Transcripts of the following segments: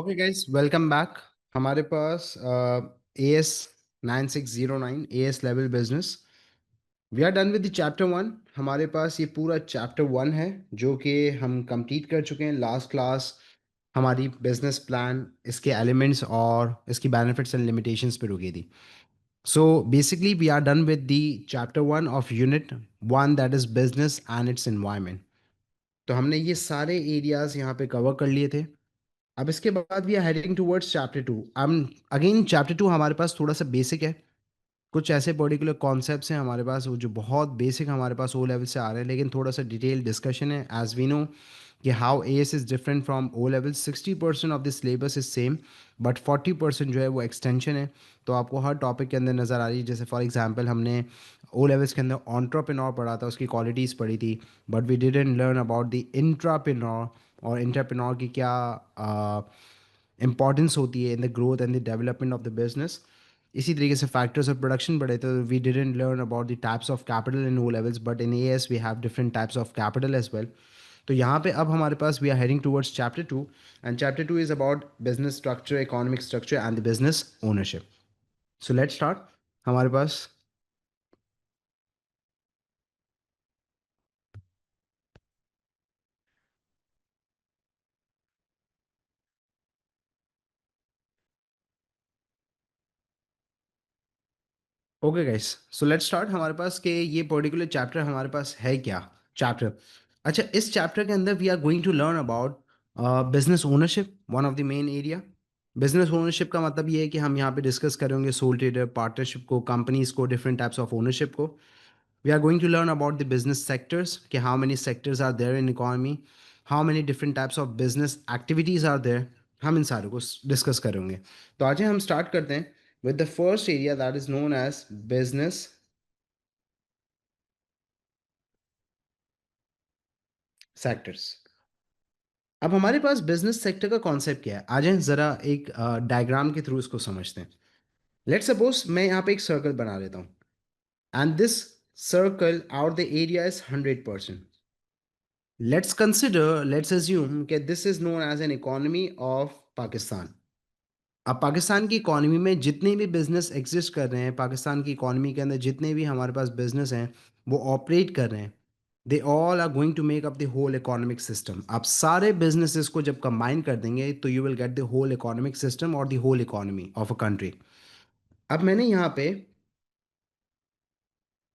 Okay guys, welcome back. हमारे पास AS 9609 AS level business. We are done with the chapter one. हमारे पास ये पूरा चैप्टर वन है जो कि हम कंप्लीट कर चुके हैं। लास्ट क्लास हमारी बिजनेस प्लान, इसके एलिमेंट्स और इसकी बेनिफिट्स एंड लिमिटेशंस पे रुकी थी। So basically we are done with the chapter one of unit one, that is business and its environment. तो हमने ये सारे एरियाज यहाँ पे कवर कर लिए थे। अब इसके बाद we are heading towards chapter two. अब अगेन चैप्टर टू हमारे पास थोड़ा सा बेसिक है। कुछ ऐसे पर्टिकुलर कॉन्सेप्ट्स हैं हमारे पास वो जो बहुत बेसिक हमारे पास ओ लेवल से आ रहे हैं, लेकिन थोड़ा सा डिटेल डिस्कशन है। एज वी नो कि how AS is different from O level. 60% of the syllabus is same, but 40% जो है वो एक्सटेंशन है। तो आपको हर टॉपिक के अंदर नज़र आ रही है। जैसे फॉर एग्जांपल हमने ओ लेवल्स के अंदर ऑन्ट्रप्रेन्योर पढ़ा था, उसकी क्वालिटीज़ पढ़ी थी, but we didn't learn about the intrapreneur और इंटरप्रेन्योर की क्या इंपॉर्टेंस होती है in the growth and the development of the business. इसी तरीके से फैक्टर्स ऑफ प्रोडक्शन पढ़े तो we didn't learn about the types of capital in O levels, but in AS we have different types of capital as well. तो यहाँ पे अब हमारे पास we are heading towards chapter two, and chapter two is about business structure, economic structure and the business ownership. So let's start. हमारे पास okay guys, so let's start. हमारे पास के ये पर्टिकुलर चैप्टर हमारे पास है क्या चैप्टर। अच्छा, इस चैप्टर के अंदर we are going to learn about business ownership, one of the main area. Business ownership का मतलब ये है कि हम यहाँ पे डिस्कस करेंगे सोल ट्रेडर, पार्टनरशिप को, कंपनीज को, डिफरेंट टाइप्स ऑफ ओनरशिप को। We are going to learn about the business sectors कि how many sectors are there in economy, how many different types of business activities are there. हम इन सारों को discuss करेंगे। तो आज हम स्टार्ट करते हैं with the first area, that is known as business sectors। अब हमारे पास बिजनेस सेक्टर का कॉन्सेप्ट क्या है, आ जाए जरा एक डायग्राम के थ्रू इसको समझते हैं। लेट्स सपोज मैं यहाँ पे एक सर्कल बना लेता हूँ, and this circle out the area is 100%। Let's consider, let's assume कि this is known as an economy of Pakistan. अब पाकिस्तान की इकॉनमी में जितने भी बिजनेस एग्जिस्ट कर रहे हैं, पाकिस्तान की इकॉनमी के अंदर जितने भी हमारे पास बिजनेस हैं वो ऑपरेट कर रहे हैं, they all are going to make up the whole economic system. आप सारे बिजनेसेस को जब कंबाइन कर देंगे तो you will get the whole economic system और the whole economy of a country. अब मैंने यहाँ पे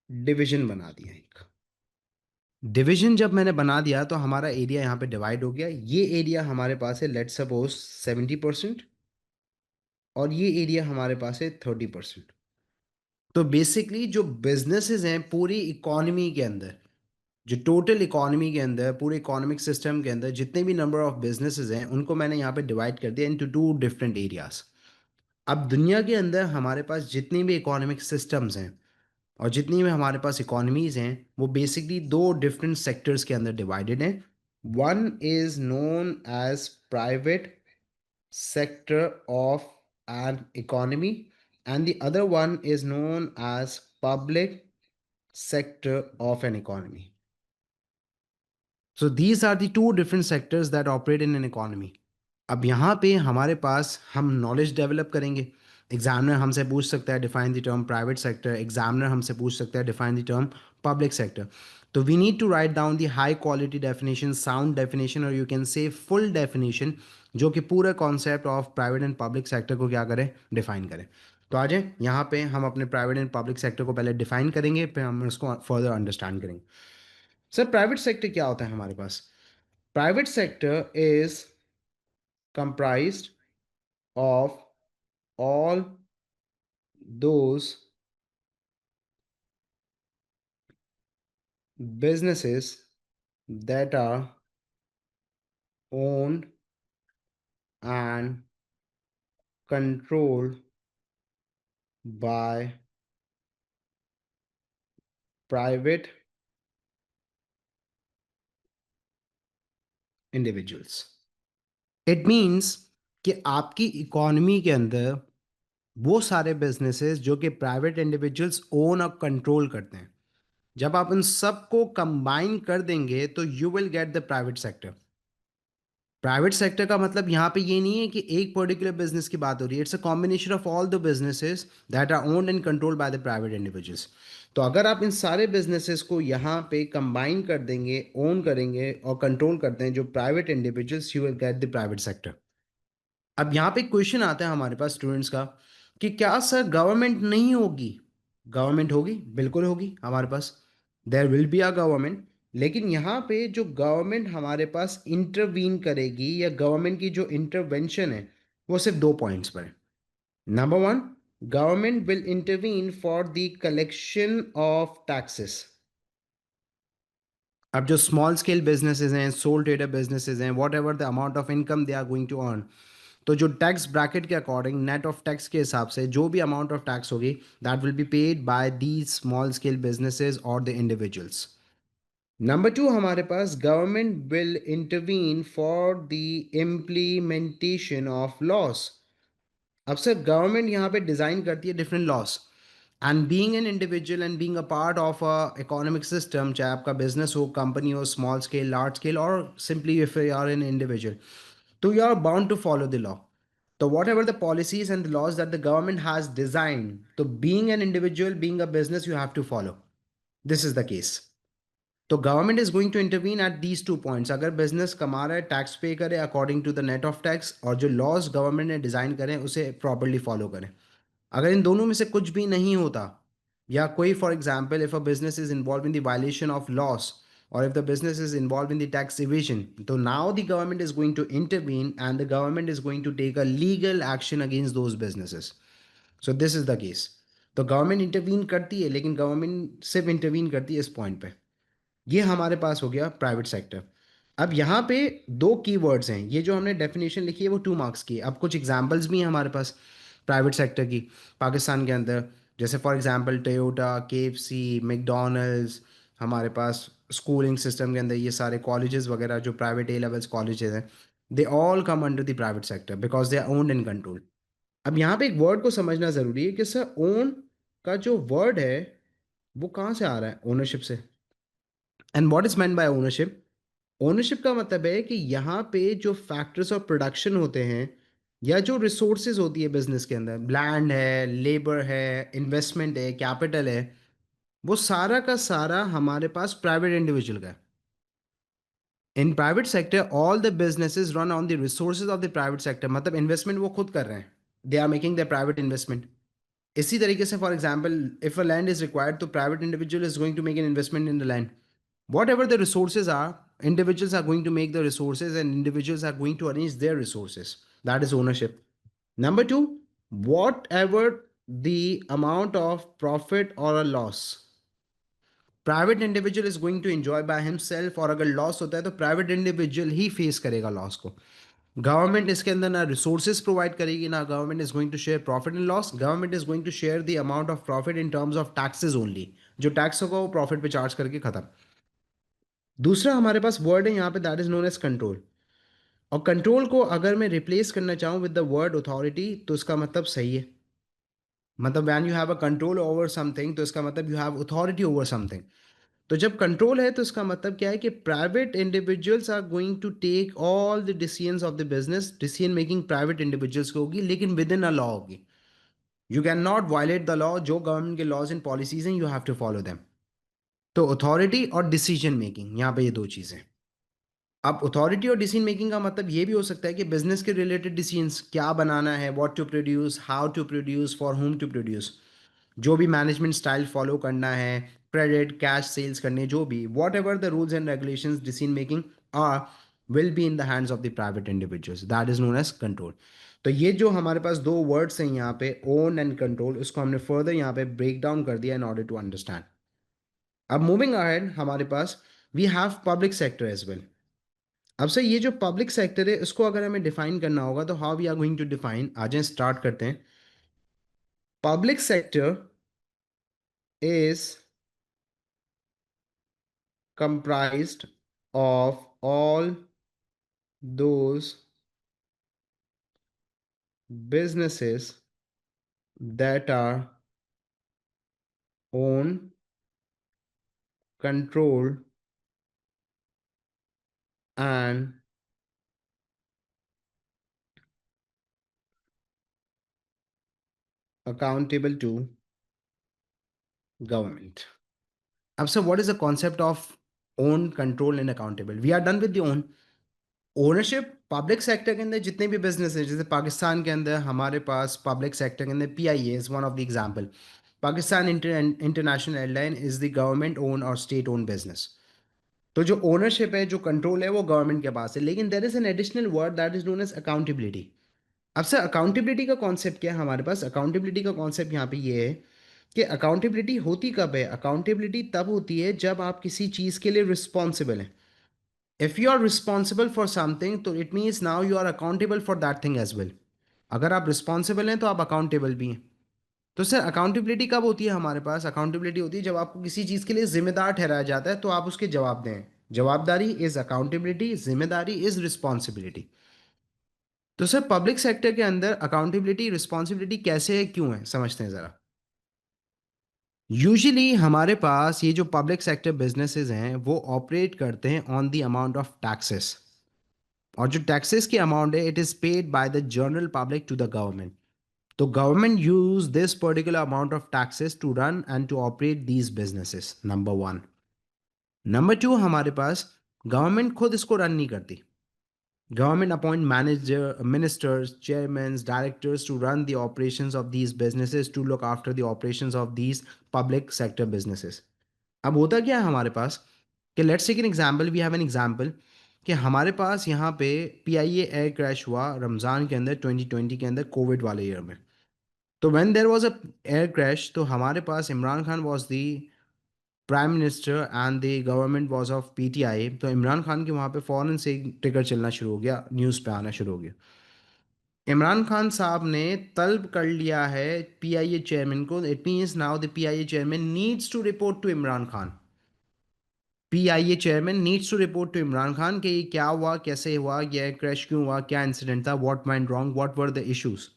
डिवीजन बना दिया। एक डिवीजन जब मैंने बना दिया तो हमारा एरिया यहाँ पे डिवाइड हो गया। ये एरिया हमारे पास है लेट्स सपोज 70%, और ये एरिया हमारे पास है 30%। तो बेसिकली जो बिजनेसेस हैं पूरी इकोनॉमी के अंदर, जो टोटल इकोनॉमी के अंदर, पूरे इकोनॉमिक सिस्टम के अंदर जितने भी नंबर ऑफ बिजनेसेस हैं उनको मैंने यहाँ पे डिवाइड कर दिया इनटू टू डिफरेंट एरियाज। अब दुनिया के अंदर हमारे पास जितनी भी इकोनॉमिक सिस्टम्स हैं और जितनी भी हमारे पास इकोनॉमीज हैं वो बेसिकली दो डिफरेंट सेक्टर्स के अंदर डिवाइडेड हैं। One is known as private sector of an economy, and the other one is known as public sector of an economy. So these are the two different sectors that operate in an economy. अब यहाँ पे हमारे पास हम knowledge develop करेंगे। Examiner हमसे पूछ सकता है define the term private sector, examiner हमसे पूछ सकता है define the term public sector. तो we need to write down the high quality definition, sound definition, और you can say full definition, जो कि पूरा concept of private and public sector को क्या करें, डिफाइन करें। तो आ जाए यहाँ पे हम अपने प्राइवेट एंड पब्लिक सेक्टर को पहले डिफाइन करेंगे, फिर हम उसको फर्दर अंडरस्टैंड करेंगे। सर प्राइवेट सेक्टर क्या होता है हमारे पास? Private sector is comprised of all those businesses that are owned and controlled by private individuals। It means कि आपकी इकोनॉमी के अंदर वो सारे बिजनेसेस जो कि प्राइवेट इंडिविजुअल्स ओन और कंट्रोल करते हैं, जब आप उन सबको कंबाइन कर देंगे तो you will get the private sector. Private sector का मतलब यहाँ पे ये नहीं है कि एक पर्टिकुलर बिजनेस की बात हो रही है, it's a combination of all the businesses that are owned and controlled by the private individuals. तो अगर आप इन सारे बिजनेसेस को यहाँ पे कंबाइन कर देंगे, ओन करेंगे और कंट्रोल करते हैं जो private individuals, you will get the private sector. अब यहाँ पे क्वेश्चन आता है हमारे पास स्टूडेंट्स का कि क्या सर गवर्नमेंट नहीं होगी? गवर्नमेंट होगी, बिल्कुल होगी हमारे पास, there will be a government. लेकिन यहाँ पे जो गवर्नमेंट हमारे पास इंटरवीन करेगी या गवर्नमेंट की जो इंटरवेंशन है वो सिर्फ दो पॉइंट्स पर है। Number one, government will intervene for the collection of taxes. अब जो स्मॉल स्केल बिजनेसेस हैं, सोल ट्रेडर बिजनेसेस हैं, whatever the amount of income they are going to earn, तो जो टैक्स ब्रैकेट के अकॉर्डिंग नेट ऑफ टैक्स के हिसाब से जो भी अमाउंट ऑफ टैक्स होगी that will be paid by these small scale businesses और द इंडिविजुअल्स। नंबर टू, हमारे पास government will intervene for the implementation of laws. अब सर गवर्नमेंट यहाँ पे डिज़ाइन करती है different laws, and being an individual and being a part of a economic system, चाहे आपका बिजनेस हो, कंपनी हो, स्मॉल स्केल, लार्ज स्केल, और simply if you are an individual, तो you are bound to follow the law. So whatever the policies and the laws that the government has designed, so being an individual, being a business, you have to follow. This is the case. तो government is going to intervene at these two points. अगर business कमा रहा है, tax pay करे according to the net of tax, और जो laws government ने design करें उसे प्रॉपरली फॉलो करें। अगर इन दोनों में से कुछ भी नहीं होता, या कोई for example if a business is involve in the violation of loss, or if the business is involved in the tax evasion, so now the government is going to intervene and the government is going to take a legal action against those businesses. So this is the case. तो government intervene करती है, लेकिन government सिर्फ intervene करती है इस point पे। ये हमारे पास हो गया प्राइवेट सेक्टर। अब यहाँ पे दो कीवर्ड्स हैं, ये जो हमने डेफिनेशन लिखी है वो 2 मार्क्स की है। अब कुछ एग्जांपल्स भी हैं हमारे पास प्राइवेट सेक्टर की पाकिस्तान के अंदर, जैसे for example Toyota, KFC, McDonald's. हमारे पास स्कूलिंग सिस्टम के अंदर ये सारे कॉलेजेस वगैरह जो प्राइवेट ए लेवल्स कॉलेजेस हैं, they all come under the private sector because they are owned and control. अब यहाँ पे एक वर्ड को समझना ज़रूरी है कि सर ओन का जो वर्ड है वो कहाँ से आ रहा है? ओनरशिप से। And what is meant by ownership? Ownership का मतलब है कि यहाँ पे जो फैक्टर्स ऑफ प्रोडक्शन होते हैं या जो रिसोर्सेज होती है बिजनेस के अंदर, लैंड है, लेबर है, इन्वेस्टमेंट है, कैपिटल है, वो सारा का सारा हमारे पास प्राइवेट इंडिविजुअल का है। In private sector all the businesses run on the resources of the private sector, मतलब इन्वेस्टमेंट वो खुद कर रहे हैं, they are making the private investment. इसी तरीके से for example if a land is required, तो private individual is going to make an investment in the land. Whatever the resources are, individuals are going to make the resources and individuals are going to arrange their resources. That is ownership. Number two, whatever the amount of profit or a loss private individual is going to enjoy by himself, और अगर loss होता है तो private individual ही face करेगा loss को। Government इसके अंदर ना रिसोर्सेज प्रोवाइड करेगी, ना government is going to share profit and loss. Government is going to share the amount of profit in terms of taxes only. जो टैक्स होगा वो प्रॉफिट पे चार्ज करके खत्म। दूसरा हमारे पास वर्ड है यहाँ पे that is known as control. और कंट्रोल को अगर मैं रिप्लेस करना चाहूँ विद द वर्ड अथॉरिटी तो इसका मतलब सही है। मतलब when you have a control over something तो इसका मतलब you have authority over something. तो जब कंट्रोल है तो इसका मतलब क्या है कि private individuals are going to take all the decisions of the business. Decision making private individuals की होगी, लेकिन विद इन अ लॉ होगी। You can not violate the law. जो गवर्नमेंट के लॉज एंड पॉलिसीज हैं you have to follow them. तो authority और decision making, यहाँ पे ये दो चीज़ें। अब अथॉरिटी और डिसीजन मेकिंग का मतलब ये भी हो सकता है कि बिजनेस के रिलेटेड डिसीजंस, क्या बनाना है, what to produce, how to produce, for whom to produce, जो भी मैनेजमेंट स्टाइल फॉलो करना है, क्रेडिट कैश सेल्स करने, जो भी whatever the rules and regulations decision making are will be in the hands of the private individuals, that is known as control. तो ये जो हमारे पास दो वर्ड्स हैं यहाँ पे, ओन एंड कंट्रोल, उसको हमने फर्दर यहाँ पे ब्रेक डाउन कर दिया इन ऑर्डर टू अंडरस्टैंड। अब मूविंग अहेड हमारे पास we have public sector as well. अब से ये जो पब्लिक सेक्टर है इसको अगर हमें डिफाइन करना होगा तो how we are going to define, आज स्टार्ट करते हैं। Public sector is comprised of all those businesses that are owned, controlled, and accountable to government. अब sir what is the concept of own, control and accountable? We are done with the own ownership. Public sector के अंदर जितने भी business है, जैसे पाकिस्तान के अंदर हमारे पास पब्लिक सेक्टर के अंदर PIA is one of the example. Pakistan international airline is the government own और स्टेट ओन बिजनेस। तो जो ओनरशिप है, जो कंट्रोल है, वो गवर्नमेंट के पास है, लेकिन there is an additional word that is known as accountability. अब सर अकाउंटेबिलिटी का कॉन्सेप्ट क्या है हमारे पास? अकाउंटेबिलिटी का कॉन्सेप्ट यहाँ पे ये है कि अकाउंटेबिलिटी होती कब है? अकाउंटेबिलिटी तब होती है जब आप किसी चीज़ के लिए रिस्पॉन्सिबल हैं। If you are responsible for something, तो it means now you are accountable for that thing as well. अगर आप रिस्पॉन्सिबल हैं तो आप अकाउंटेबल भी हैं। तो सर अकाउंटेबिलिटी कब होती है हमारे पास? अकाउंटेबिलिटी होती है जब आपको किसी चीज़ के लिए जिम्मेदार ठहराया जाता है तो आप उसके जवाब दें। जवाबदारी इज अकाउंटेबिलिटी, जिम्मेदारी इज रिस्पॉन्सिबिलिटी। तो सर पब्लिक सेक्टर के अंदर अकाउंटेबिलिटी, रिस्पॉन्सिबिलिटी कैसे है, क्यों है, समझते हैं ज़रा। यूजुअली हमारे पास ये जो पब्लिक सेक्टर बिजनेसेस हैं वो ऑपरेट करते हैं on the amount of taxes. और जो टैक्सेस की अमाउंट है, it is paid by the general public to the government. तो government use this particular amount of taxes to run and to operate these businesses, number one. Number two, हमारे पास government खुद इसको run नहीं करती। Government appoint manager, ministers, chairmen, directors to run the operations of these businesses, to look after the operations of these public sector businesses. अब होता क्या है हमारे पास कि let's take an example, we have an example कि हमारे पास यहाँ पे पीआईए एयर क्रैश हुआ रमज़ान के अंदर, 2020 के अंदर, कोविड वाले ईयर में। तो when there was a air crash, तो हमारे पास Imran Khan was the prime minister and the government was of PTI. तो इमरान खान के वहाँ पे फ़ौरन से ट्रिगर चलना शुरू हो गया, न्यूज़ पे आना शुरू हो गया। इमरान खान साहब ने तलब कर लिया है पीआईए चेयरमैन को। It means now the PIA chairman needs to report to Imran Khan. PIA chairman needs to report to Imran Khan कि ये क्या हुआ, कैसे हुआ, ये क्रैश क्यों हुआ, क्या इंसिडेंट था, what went wrong, what were the issues.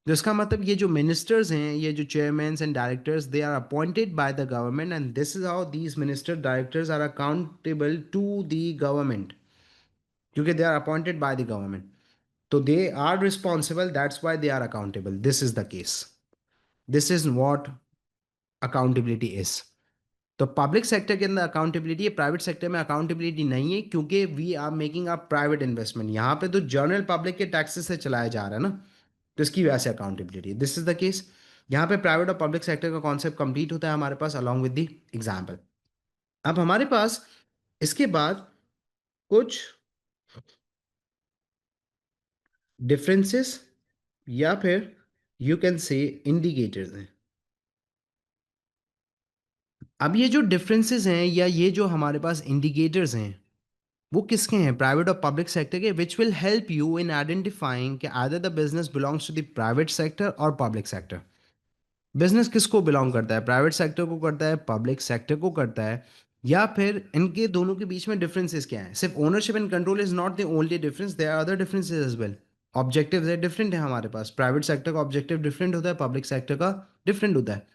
तो इसका मतलब ये जो मिनिस्टर्स हैं, ये जो chairman and directors, they are appointed by the government and this is how these minister directors are accountable to the government, क्योंकि they are appointed by the government. तो they are responsible, that's why they are accountable. This is the case. This is what accountability is. तो public sector के अंदर accountability है, private sector में accountability नहीं है, क्योंकि we are making a private investment. यहाँ पे तो जनरल पब्लिक के टैक्सेस से चलाया जा रहा है ना, तो इसकी वजह से accountability, this is the case. यहाँ पे प्राइवेट और पब्लिक सेक्टर का कॉन्सेप्ट कंप्लीट होता है हमारे पास अलॉन्ग विद द एग्जाम्पल। अब हमारे पास इसके बाद कुछ डिफरेंसेस या फिर यू कैन से इंडिकेटर्स हैं। अब ये जो डिफरेंसेस हैं या ये जो हमारे पास इंडिकेटर्स हैं, वो किसके हैं? प्राइवेट और पब्लिक सेक्टर के, which will help you in identifying कि either the business belongs to the private sector और पब्लिक सेक्टर। बिजनेस किसको बिलोंग करता है? प्राइवेट सेक्टर को करता है, पब्लिक सेक्टर को करता है, या फिर इनके दोनों के बीच में डिफरेंसेस क्या है? सिर्फ ownership and control is not the only difference, there are other differences as well. Objectives है डिफरेंट है हमारे पास, प्राइवेट सेक्टर का ऑब्जेक्टिव डिफरेंट होता है, पब्लिक सेक्टर का डिफरेंट होता है।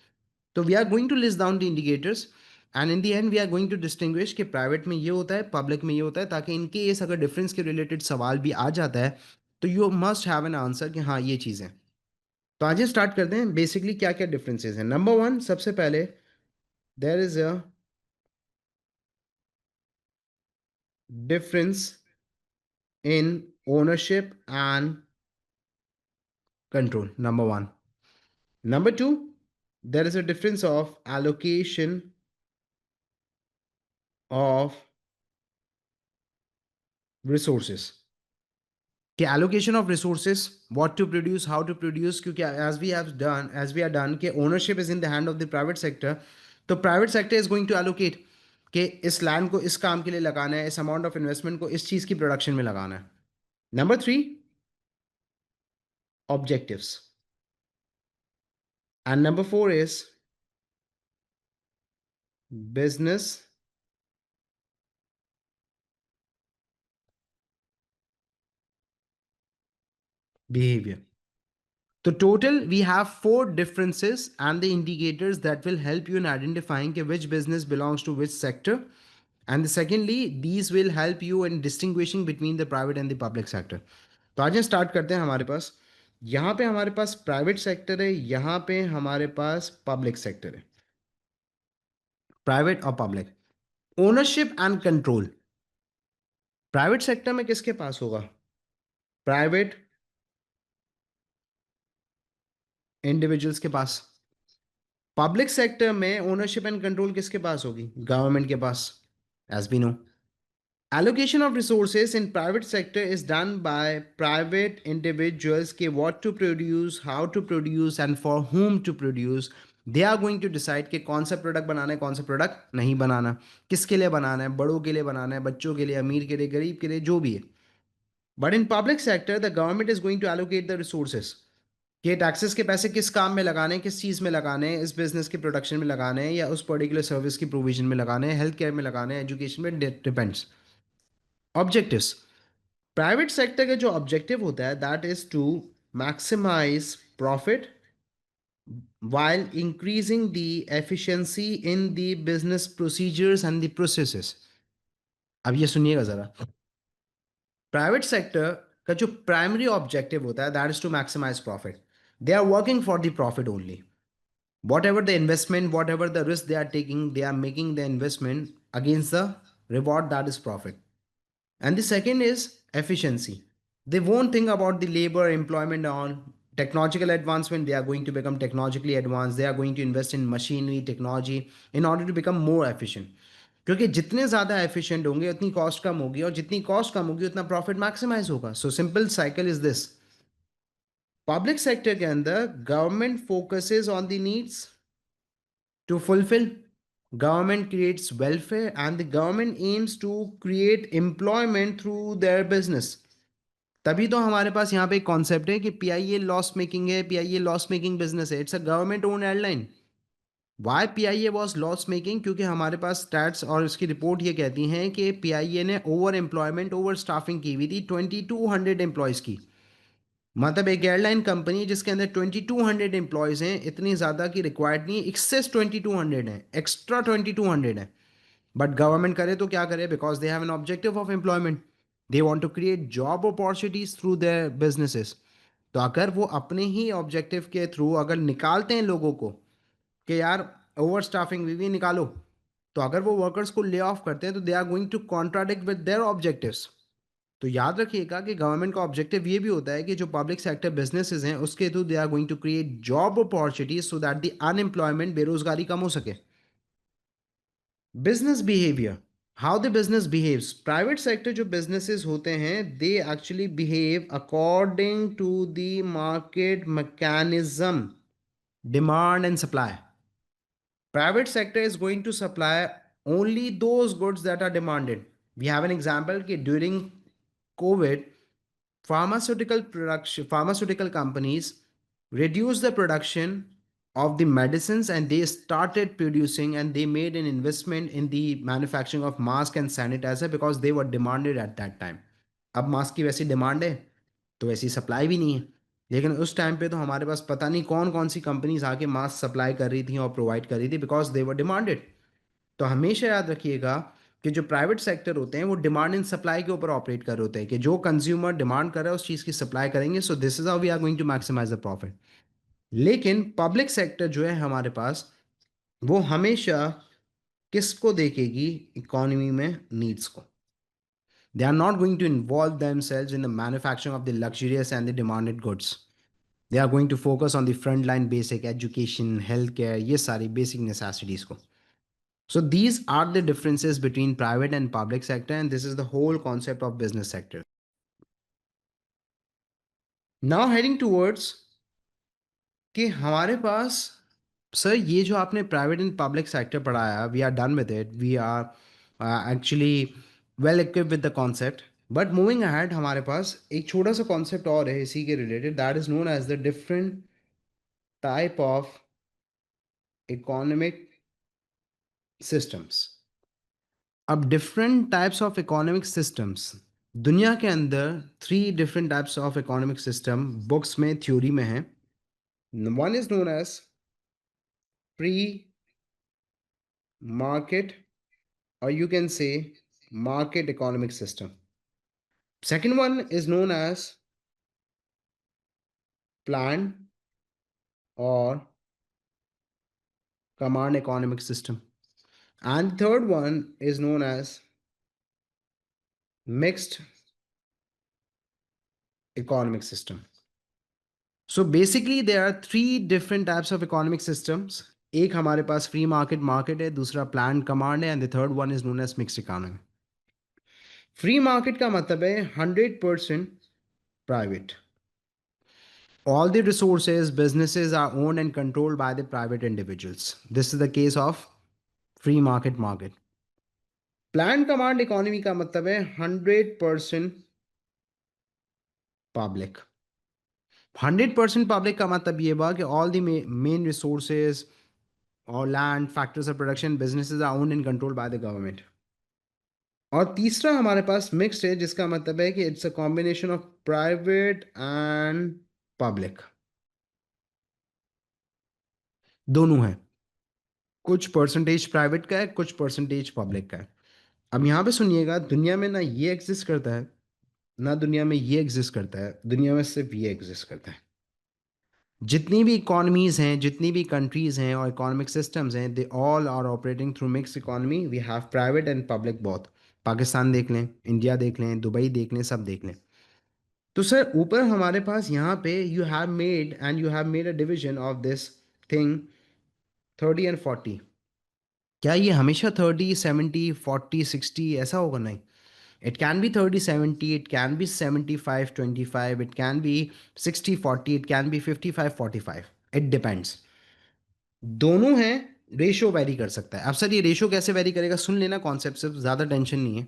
तो we are going to list down the indicators and in the end we are going to distinguish कि प्राइवेट में ये होता है, पब्लिक में ये होता है, ताकि इन केस अगर डिफरेंस के रिलेटेड सवाल भी आ जाता है तो you must have an answer कि हाँ ये चीज़ें। तो आज स्टार्ट करते हैं बेसिकली क्या क्या डिफरेंसेस हैं। नंबर वन, सबसे पहले there is a difference in ownership and control, number one. Number two, there is a difference of allocation of resources, कि allocation of resources, what to produce, how to produce, क्योंकि as we are done कि ownership is in the hand of the private sector, तो private sector is going to allocate कि इस land को इस काम के लिए लगाना है, इस अमाउंट ऑफ इन्वेस्टमेंट को इस चीज़ की प्रोडक्शन में लगाना है। Number three, objectives, and number four is business behavior. So total we have four differences and the indicators that will help you in identifying which business belongs to which sector. And secondly, these will help you in distinguishing between the private and the public sector. तो आज start करते हैं हमारे पास यहाँ पे हमारे पास private sector है, यहाँ पे हमारे पास पब्लिक सेक्टर है। प्राइवेट और public, ownership and control. Private sector में किसके पास होगा? प्राइवेट इंडिविजुअल्स के पास। पब्लिक सेक्टर में ओनरशिप एंड कंट्रोल किसके पास होगी? गवर्नमेंट के पास, as we know. Allocation of resources in private sector is done by private individuals कि what to produce, how to produce and for whom to produce. They are going to decide कि कौन सा product बनाना है, कौन सा product नहीं बनाना, किसके लिए बनाना है, बड़ों के लिए बनाना है, बच्चों के लिए, अमीर के लिए, गरीब के लिए, जो भी है। But in public sector the government is going to allocate the resources कि टैक्सेस के पैसे किस काम में लगाने हैं, किस चीज़ में लगाने हैं, इस बिजनेस के प्रोडक्शन में लगाने हैं या उस पर्टिकुलर सर्विस की प्रोविजन में लगाने हैं, हेल्थ केयर में लगाने हैं, एजुकेशन में, डिपेंड्स। ऑब्जेक्टिव्स, प्राइवेट सेक्टर का जो ऑब्जेक्टिव होता है that is to maximise profit while increasing the efficiency in the business procedures and the processes। अब ये सुनिएगा जरा, प्राइवेट सेक्टर का जो प्राइमरी ऑब्जेक्टिव होता है that is to maximise profit. They are working for the profit only. Whatever the investment, whatever the risk they are taking, they are making the investment against the reward that is profit. And the second is efficiency. They won't think about the labor, employment, on technological advancement. They are going to become technologically advanced. They are going to invest in machinery, technology in order to become more efficient. क्योंकि जितने ज़्यादा efficient होंगे उतनी cost कम होगी, और जितनी cost कम होगी उतना प्रॉफिट मैक्सिमाइज होगा। So simple cycle is this. Public sector के अंदर government focuses on the needs to fulfill, government creates welfare and the government aims to create employment through their business। तभी तो हमारे पास यहाँ पे एक कॉन्सेप्ट है कि पीआईए लॉस मेकिंग है, पीआईए लॉस मेकिंग बिजनेस है, it's a government own airline. Why PIA was loss making? क्योंकि हमारे पास स्टैट्स और इसकी रिपोर्ट ये कहती हैं कि पीआईए ने ओवर एम्प्लॉयमेंट, ओवर स्टाफिंग की हुई थी 2200 एम्प्लॉयज़ की। मतलब एक एयरलाइन कंपनी जिसके अंदर 2200 एम्प्लॉयज़ हैं, इतनी ज़्यादा की रिक्वायर्ड नहीं है, एक्सेस 2200 है, एक्स्ट्रा 2200 है। बट गवर्नमेंट करे तो क्या करे? Because they have an objective of employment, they want to create job opportunities through their businesses. तो अगर वो अपने ही ऑब्जेक्टिव के थ्रू अगर निकालते हैं लोगों को कि यार ओवर स्टाफिंग भी निकालो, तो अगर वो वर्कर्स को ले ऑफ करते हैं तो they are going to contradict with their objectives. तो याद रखिएगा कि गवर्नमेंट का ऑब्जेक्टिव ये भी होता है कि जो पब्लिक सेक्टर बिजनेसेस हैं उसके through they are going to create job opportunities so that the unemployment, बेरोजगारी कम हो सके। Business behaviour, how the business behaves. Private sector जो बिजनेसेस होते हैं they actually behave according to the market mechanism, demand and supply. Private sector is going to supply only those goods that are demanded. We have an example कि during COVID, pharmaceutical companies reduced the production of the medicines and they started producing and they made an investment in the manufacturing of mask and sanitizer because they were demanded at that time। अब mask की वैसी demand है तो वैसी supply भी नहीं है। लेकिन उस टाइम पे तो हमारे पास पता नहीं कौन कौन सी कंपनीज आके मास्क सप्लाई कर रही थी और प्रोवाइड कर रही थी बिकॉज दे वर डिमांडेड। तो हमेशा याद रखिएगा कि जो प्राइवेट सेक्टर होते हैं वो डिमांड एंड सप्लाई के ऊपर ऑपरेट कर रहे होते हैं कि जो कंज्यूमर डिमांड कर रहा है उस चीज़ की सप्लाई करेंगे। So this is how we are going to maximise the profit. लेकिन पब्लिक सेक्टर जो है हमारे पास, वो हमेशा किसको देखेगी? इकोनॉमी में नीड्स को। They are not going to involve themselves in the manufacturing of the luxurious and the demanded goods. They are going to focus on the frontline basic education, healthcare, ये सारी basic necessities को। So these are the differences between private and public sector, and this is the whole concept of business sector. Now heading towards कि हमारे पास, sir ये जो आपने private and public sector पढ़ाया, we are done with it, we are actually well equip with the concept. But moving ahead हमारे पास एक छोटा सा कॉन्सेप्ट और है इसी के related, that is known as the different type of economic systems. अब different types of economic systems, दुनिया के अंदर 3 different types of economic system books में, थ्योरी में है। One is known as free market, or you can say market economic system. Second one is known as plan और command economic system. And the third one is known as mixed economic system. So basically there are three different types of economic systems. एक हमारे पास free market है, दूसरा plan command है, and the third one is known as mixed economy. Free market का मतलब है 100% private. All the resources, businesses are owned and controlled by the private individuals. This is the case of free market. Plan command economy का मतलब है 100% public. 100% public का मतलब ये हुआ कि ऑल द मेन रिसोर्सेज और land, factors of production, businesses are owned and controlled by the government. और तीसरा हमारे पास मिक्स्ड है, जिसका मतलब है कि it's a combination of private and public. दोनों है. कुछ परसेंटेज प्राइवेट का है, कुछ परसेंटेज पब्लिक का है. अब यहाँ पे सुनिएगा, दुनिया में ना ये एग्जिस्ट करता है, ना दुनिया में ये एग्जिस्ट करता है, दुनिया में सिर्फ ये एग्जिस्ट करता है. जितनी भी इकोनॉमीज हैं, जितनी भी कंट्रीज हैं और इकोनॉमिक सिस्टम्स हैं, they all are operating through mix economy. We have private and public both. Pakistan देख लें, इंडिया देख लें, दुबई देख लें, सब देख लें. तो सर ऊपर हमारे पास यहाँ पे you have made a division of this thing 30 and 40. क्या ये हमेशा 30 70 40 60 ऐसा होगा? नहीं. It can be 30 70, it can be 75 25, it can be 60 40, it can be 55 45. It depends. दोनों हैं. रेशो वेरी कर सकता है. अब सर ये रेशो कैसे वेरी करेगा, सुन लेना कॉन्सेप्ट, सिर्फ ज़्यादा टेंशन नहीं है.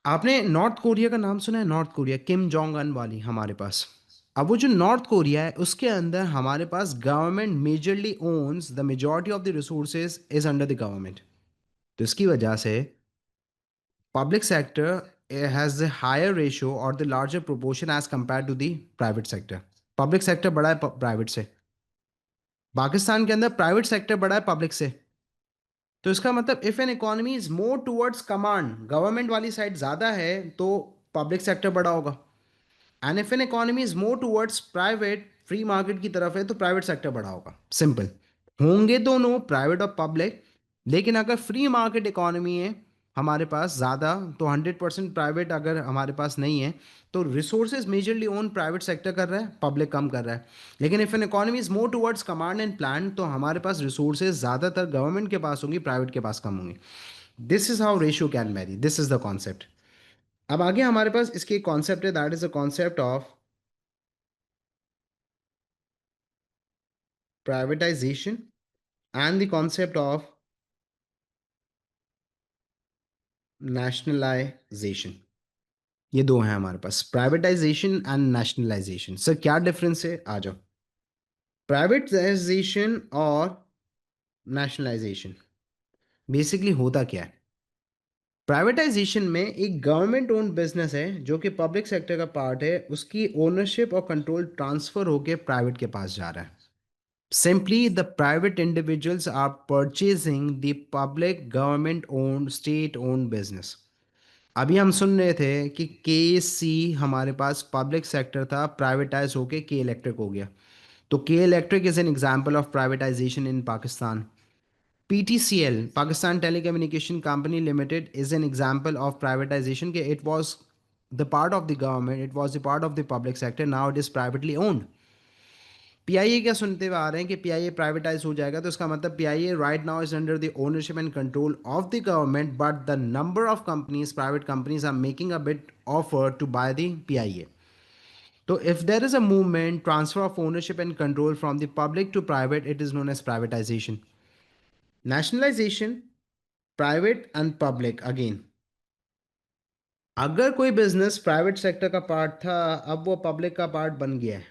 आपने नॉर्थ कोरिया का नाम सुना है? नॉर्थ कोरिया, किम जोंग अन वाली हमारे पास. अब वो जो नॉर्थ कोरिया है उसके अंदर हमारे पास government majorly owns the majority of the resources is under the government. तो इसकी वजह से public sector has the higher ratio और the larger proportion as compare to the private sector. Public sector बड़ा है प्राइवेट से. पाकिस्तान के अंदर प्राइवेट सेक्टर बड़ा है पब्लिक से. तो इसका मतलब if an economy is more towards command, government वाली साइड ज़्यादा है, तो पब्लिक सेक्टर बड़ा होगा. And if an economy is more towards private, free market की तरफ है, तो प्राइवेट सेक्टर बड़ा होगा. सिंपल. होंगे दोनों प्राइवेट और पब्लिक, लेकिन अगर फ्री मार्केट इकोनॉमी है हमारे पास ज़्यादा, तो 100% प्राइवेट अगर हमारे पास नहीं है, तो resources majorly own private sector कर रहा है, पब्लिक कम कर रहा है. लेकिन if an economy is more towards command and plan, तो हमारे पास रिसोर्सेज ज़्यादातर गवर्नमेंट के पास होंगी, प्राइवेट के पास कम होंगी. This is how ratio can very. This is the concept. अब आगे हमारे पास इसके कॉन्सेप्ट है, that is the concept of privatization and the concept of nationalization. ये दो हैं हमारे पास, प्राइवेटाइजेशन एंड नेशनलाइजेशन. सर क्या डिफरेंस है, आ जाओ. प्राइवेटाइजेशन और नेशनलाइजेशन बेसिकली होता क्या है? प्राइवेटाइजेशन में एक गवर्नमेंट ओन्ड बिजनेस है जो कि पब्लिक सेक्टर का पार्ट है, उसकी ओनरशिप और कंट्रोल ट्रांसफर होके प्राइवेट के पास जा रहा है. Simply, the private individuals are purchasing the public government owned state owned business. अभी हम सुन रहे थे कि के हमारे पास पब्लिक सेक्टर था, प्राइवेटाइज होके के इलेक्ट्रिक हो गया. तो K electric is an example of privatization in Pakistan. PTCL, Pakistan telecommunication company limited, is an example of privatization के it was the part of the government, it was the part of the public sector, now it is privately owned. PIA क्या सुनते हुए आ रहे हैं कि PIA privatise हो जाएगा, तो इसका मतलब PIA right now is under the ownership and control of the government, but the number of companies, private companies are making a bid offer to buy the PIA. तो if there is a movement, transfer of ownership and control from the public to private, it is known as privatization. Nationalization, private and public again. अगर कोई business private sector का part था, अब वो public का part बन गया है,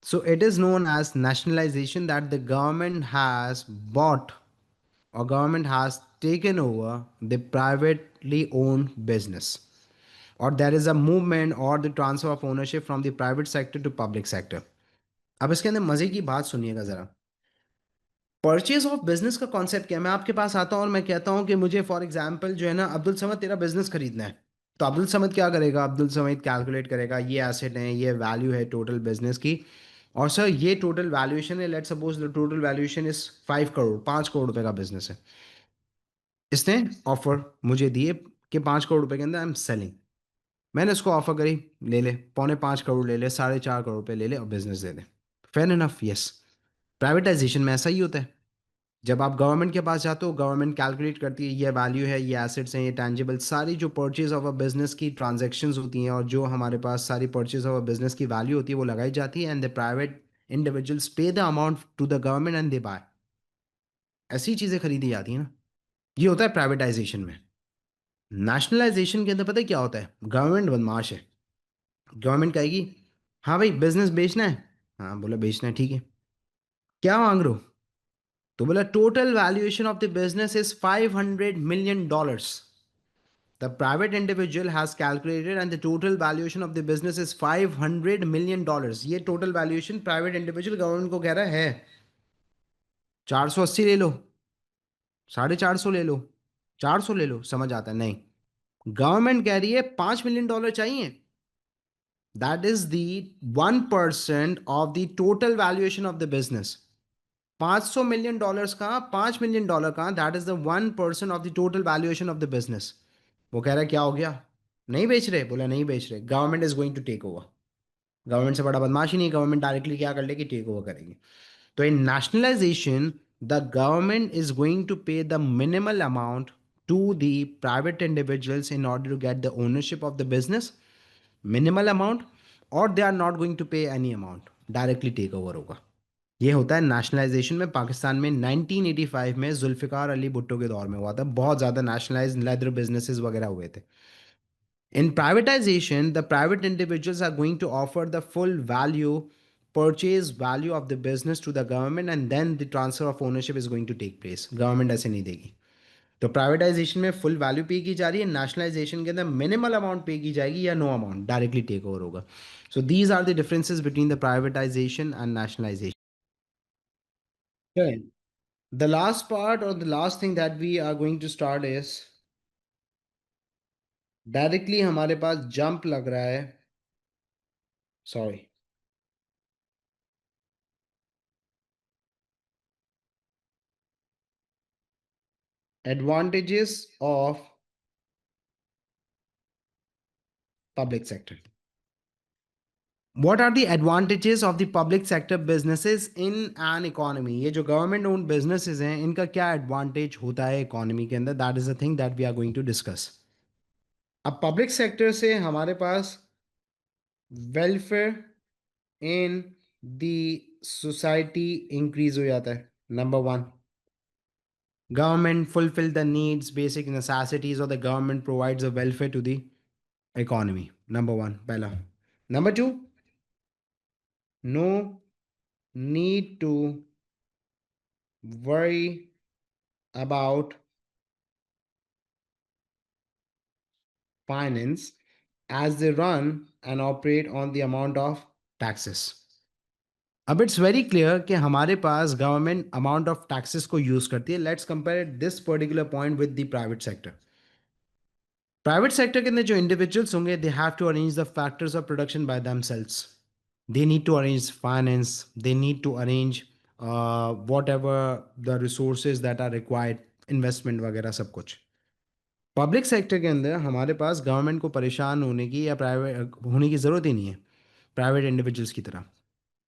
so it is known as nationalization, that the government has bought or government has taken over the privately owned business, or there is a movement or the transfer of ownership from the private sector to public sector. अब इसके अंदर मजे की बात सुनिएगा जरा. Purchase of business का concept क्या है? मैं आपके पास आता हूँ और मैं कहता हूँ कि मुझे फॉर एग्जांपल जो है ना, अब्दुल समद तेरा बिजनेस खरीदना है. तो अब्दुल समद क्या करेगा, अब्दुल समद कैलकुलेट करेगा ये एसेट है, ये वैल्यू है टोटल बिजनेस की, और सर ये टोटल वैल्यूएशन है, let's suppose the total valuation is 5 crore, 5 crore रुपए का बिजनेस है। इसने ऑफर मुझे दिए कि 5 करोड़ रुपए के अंदर आई एम सेलिंग। मैंने उसको ऑफर करी, ले ले, 4.25 करोड़ ले ले, 4.5 करोड़ रुपए ले ले और बिजनेस दे दे। Fair enough, yes. प्राइवेटाइजेशन में ऐसा ही होता है। जब आप गवर्नमेंट के पास जाते हो, गवर्नमेंट कैलकुलेट करती है ये वैल्यू है, ये एसेट्स हैं, ये टैंजिबल, सारी जो परचेज ऑफ अ बिजनेस की ट्रांजैक्शंस होती हैं और जो हमारे पास सारी परचेज ऑफ अ बिजनेस की वैल्यू होती है वो लगाई जाती है, and the private individuals pay the amount to the government and they buy. ऐसी चीज़ें खरीदी जाती हैं ना। ये होता है प्राइवेटाइजेशन में। नेशनलाइजेशन के अंदर पता है क्या होता है, गवर्नमेंट बदमाश है। गवर्नमेंट कहेगी हाँ भाई बिजनेस बेचना है, हाँ बोला बेचना है, ठीक है, क्या मांग रहे हो, तो बोला total valuation of the business is $500 million. The private individual has calculated and the total valuation of the business is $500 million. ये total valuation private individual government को कह रहा है 480 ले लो, 450 ले लो, 400 ले लो, समझ आता है नहीं। गवर्नमेंट कह रही है $5 million चाहिए। That is the 1% of the total valuation of the business. $500 million का, $5 million का, that is the 1% of the total valuation of the business. वो कह रहा है क्या हो गया, नहीं बेच रहे, बोला नहीं बेच रहे, government is going to take over. Government से बड़ा बदमाश ही नहीं, गवर्नमेंट डायरेक्टली क्या कर लेगी, टेक ओवर करेगी। तो in nationalization the government is going to pay the minimal amount to the private individuals in order to get the ownership of the business, minimal amount, और they are not going to pay any amount, directly take over होगा। ये होता है nationalisation में। पाकिस्तान में 1985 में जुल्फ़िकार अली भुट्टो के दौर में हुआ था, बहुत ज़्यादा नेशनलाइज लेदर बिजनेसेस वगैरह हुए थे। In privatization, the private individuals are going to offer the full value, purchase value of the business to the government, and then the transfer of ownership is going to take place. Government ऐसे नहीं देगी। तो privatisation में full value पे की जा रही है, नेशनलाइजेशन के अंदर मिनिमल अमाउंट पे की जाएगी या no amount, directly take over होगा। So these are the differences between the privatization and nationalization. The last part or the last thing that we are going to start is directly हमारे पास jump लग रहा है, sorry, advantages of public sector. What are the advantages of the public sector businesses in an economy? ये जो government owned businesses हैं इनका क्या advantage होता है इकोनॉमी के अंदर, that is the thing that we are going to discuss. अब पब्लिक सेक्टर से हमारे पास welfare in the society increase हो जाता है, number one. Government fulfil the needs, basic necessities, और the government provides a welfare to the economy, number one, पहला। Number two, no need to worry about finance as they run and operate on the amount of taxes. अब it's very clear कि हमारे पास government amount of taxes को use करती है। Let's compare this particular point with the private sector. Private sector के अंदर जो इंडिविजुअल्स होंगे they have to arrange the factors of production by themselves. They need to arrange finance, they need to arrange whatever the resources that are required, investment वगैरह सब कुछ। Public sector के अंदर हमारे पास गवर्नमेंट को परेशान होने की या प्राइवेट होने की ज़रूरत ही नहीं है, प्राइवेट इंडिविजुअल्स की तरह,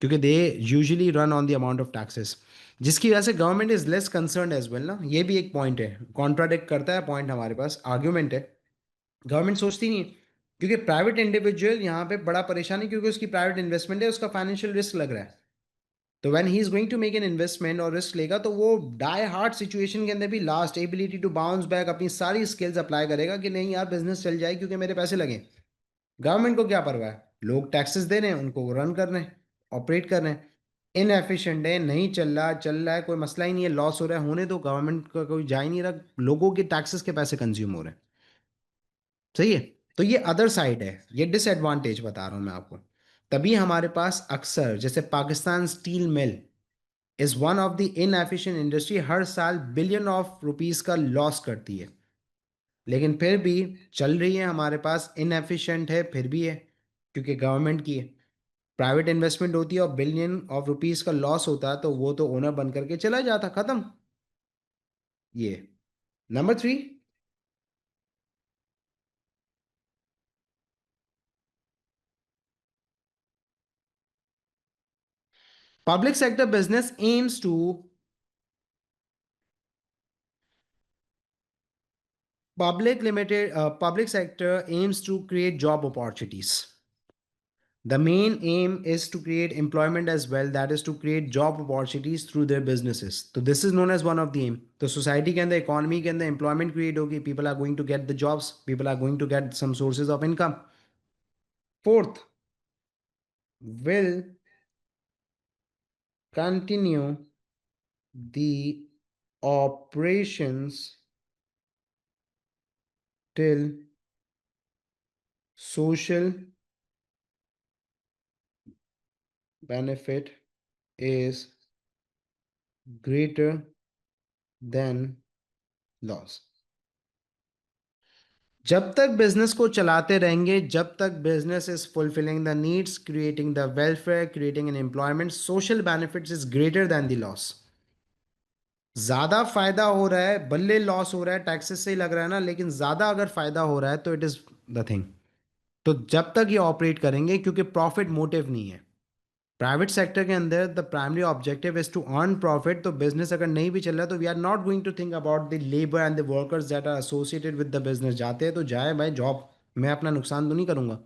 क्योंकि they usually run on the amount of taxes, जिसकी वजह से government is less concern as well ना। ये भी एक पॉइंट है, कॉन्ट्राडिक्ट करता है पॉइंट, हमारे पास आर्ग्यूमेंट है। गवर्नमेंट सोचती नहीं है, क्योंकि प्राइवेट इंडिविजुअल यहाँ पे बड़ा परेशान है, क्योंकि उसकी प्राइवेट इन्वेस्टमेंट है, उसका फाइनेंशियल रिस्क लग रहा है। तो when he is going to make an investment और रिस्क लेगा, तो वो डाई हार्ड सिचुएशन के अंदर भी last ability to bounce back अपनी सारी स्किल्स अप्लाई करेगा कि नहीं यार बिजनेस चल जाए क्योंकि मेरे पैसे लगे। गवर्नमेंट को क्या परवाह है, लोग टैक्सेस दे रहे हैं, उनको रन कर रहे हैं, ऑपरेट कर रहे हैं। इनएफिशिएंट है, नहीं चल रहा है, कोई मसला ही नहीं है, लॉस हो रहा है, होने दो, गवर्नमेंट का कोई जा ही नहीं रहा, लोगों के टैक्सेस के पैसे कंज्यूम हो रहे हैं। सही है। तो ये अदर साइड है, ये डिसएडवांटेज बता रहा हूं मैं आपको। तभी हमारे पास अक्सर जैसे Pakistan steel mill is one of the inefficient industry, हर साल बिलियन ऑफ रुपीस का लॉस करती है। लेकिन फिर भी चल रही है हमारे पास, इनएफिशिएंट है फिर भी है, क्योंकि गवर्नमेंट की है। प्राइवेट इन्वेस्टमेंट होती है और बिलियन ऑफ रुपीस का लॉस होता है तो वो तो ओनर बन करके चला जाता, खत्म। ये number 3, public sector business aims to public sector aims to create job opportunities. The main aim is to create employment as well, that is to create job opportunities through their businesses. So this is known as one of the aim. The society के अंदर, economy के अंदर employment create होगी, people are going to get the jobs, people are going to get some sources of income. Fourth, will continue the operations till social benefit is greater than loss. जब तक business को चलाते रहेंगे, जब तक business is fulfilling the needs, creating the welfare, creating an employment, social benefits is greater than the loss. ज्यादा फायदा हो रहा है बल्ले लॉस हो रहा है, टैक्सेस से ही लग रहा है ना, लेकिन ज्यादा अगर फायदा हो रहा है तो इट इज द थिंग। तो जब तक ये ऑपरेट करेंगे, क्योंकि प्रॉफिट मोटिव नहीं है प्राइवेट सेक्टर के अंदर, the primary objective is to earn profit. तो बिजनेस अगर नहीं भी चल रहा है तो we are not going to think about the labour and the workers that are associated with the business. जाते हैं तो जाए भाई जॉब, मैं अपना नुकसान तो नहीं करूंगा।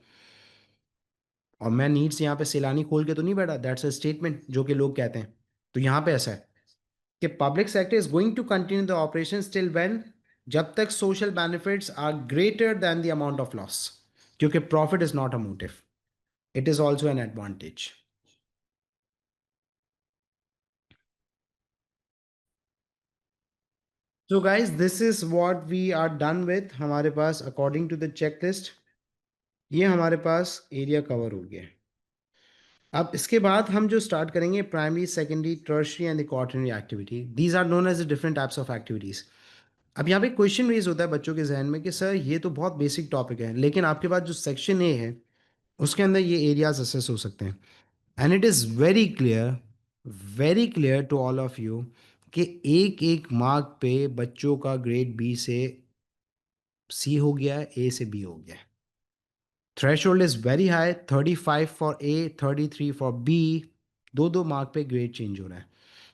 और मैं नीड्स यहाँ पे सैलानी खोल के तो नहीं बैठा, दैट्स अ स्टेटमेंट जो कि लोग कहते हैं। तो यहाँ पे ऐसा है कि public sector is going to continue the operation till when, जब तक social benefits are greater than the amount of loss, क्योंकि profit is not a motive, it is also an advantage. So guys, this is what we are done with हमारे पास according to the checklist। ये हमारे पास area cover हो गया है। अब इसके बाद हम जो स्टार्ट करेंगे, primary, secondary, tertiary and the quaternary activity, these are known as the different types of activities. अब यहाँ पे क्वेश्चन रेज होता है बच्चों के जहन में कि सर ये तो बहुत बेसिक टॉपिक है, लेकिन आपके पास जो सेक्शन ए है उसके अंदर ये एरियाज असेस हो सकते हैं। And it is very clear to all of you कि एक एक मार्क पे बच्चों का ग्रेड बी से सी हो गया है, ए से बी हो गया है। Threshold is very high, 35 for A, 33 for B. दो दो मार्क पे ग्रेड चेंज हो रहा है।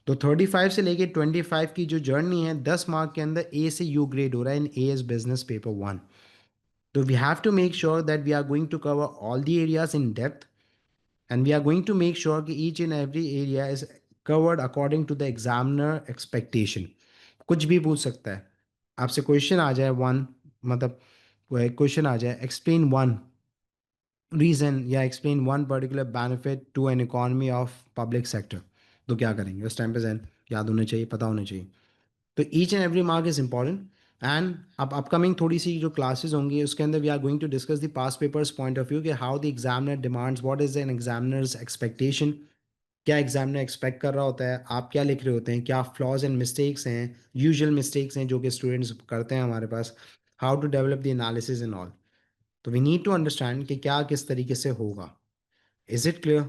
तो 35 से लेके 25 की जो जर्नी है, 10 मार्क के अंदर ए से यू ग्रेड हो रहा है in A S business paper 1। तो we have to make sure that we are going to cover all the areas in depth, and we are going to make sure कि each and every area is covered according to the examiner expectation. कुछ भी पूछ सकता है आपसे, question आ जाए one, मतलब क्वेश्चन आ जाए एक्सप्लेन वन रीजन या explain one particular benefit to an economy of public sector, तो क्या करेंगे उस टाइम पे? जहन याद होने चाहिए, पता होने चाहिए। तो each and every mark is important. And अब अपकमिंग थोड़ी सी जो क्लासेस होंगी उसके अंदर we are going to discuss the past papers point of view कि how the examiner demands, what is an examiner's expectation. क्या एग्जामिनर एक्सपेक्ट कर रहा होता है, आप क्या लिख रहे होते हैं, क्या फ्लॉज एंड मिस्टेक्स हैं, यूजुअल मिस्टेक्स हैं जो कि स्टूडेंट्स करते हैं हमारे पास, how to develop the analysis in all. तो वी नीड टू अंडरस्टैंड कि क्या किस तरीके से होगा। Is it clear?